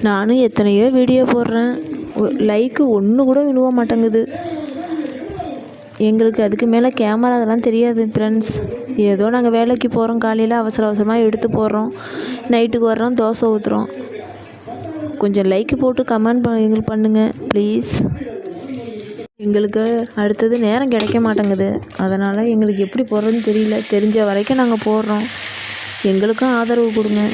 நானும் எத்தனையோ வீடியோ போடுறேன், லைக்கு ஒன்று கூட விழுவ மாட்டேங்குது. எங்களுக்கு அதுக்கு மேலே கேமரா அதெல்லாம் தெரியாது ஃப்ரெண்ட்ஸ். ஏதோ நாங்கள் வேலைக்கு போகிறோம், காலையில் அவசர அவசரமாக எடுத்து போடுறோம், நைட்டுக்கு வர்றோம், தோசை ஊற்றுறோம். கொஞ்சம் லைக்கு போட்டு கமெண்ட் எங்களுக்கு பண்ணுங்கள் ப்ளீஸ். எங்களுக்கு அடுத்தது நேரம் கிடைக்க மாட்டேங்குது, அதனால் எங்களுக்கு எப்படி போடுறதுன்னு தெரியல. தெரிஞ்ச வரைக்கும் நாங்கள் போடுறோம், எங்களுக்கும் ஆதரவு கொடுங்க.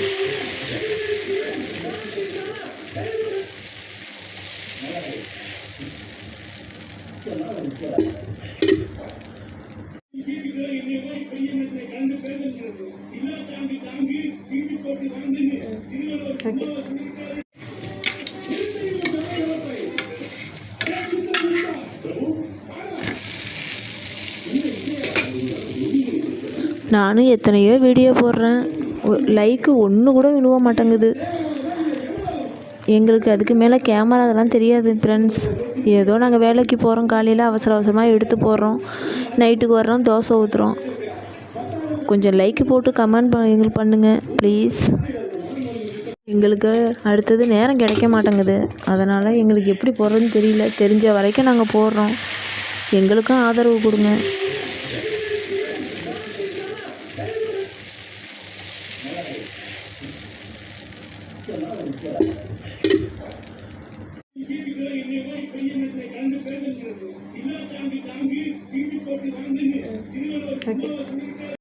ஓகே. நானும் எத்தனையோ வீடியோ போடுறேன், லைக்கு ஒன்று கூட விழுவ மாட்டேங்குது. எங்களுக்கு அதுக்கு மேலே கேமரா அதெல்லாம் தெரியாது ஃப்ரெண்ட்ஸ். ஏதோ நாங்கள் வேலைக்கு போகிறோம், காலையில் அவசர அவசரமாக எடுத்து போடுறோம், நைட்டுக்கு வர்றோம், தோசை ஊற்றுறோம். கொஞ்சம் லைக்கு போட்டு கமெண்ட் எங்களுக்கு பண்ணுங்கள் ப்ளீஸ். எங்களுக்கு அடுத்தது நேரம் கிடைக்க மாட்டேங்குது, அதனால் எங்களுக்கு எப்படி போடுறதுன்னு தெரியல. தெரிஞ்ச வரைக்கும் நாங்கள் போடுறோம், எங்களுக்கும் ஆதரவு கொடுங்க. ஓகே.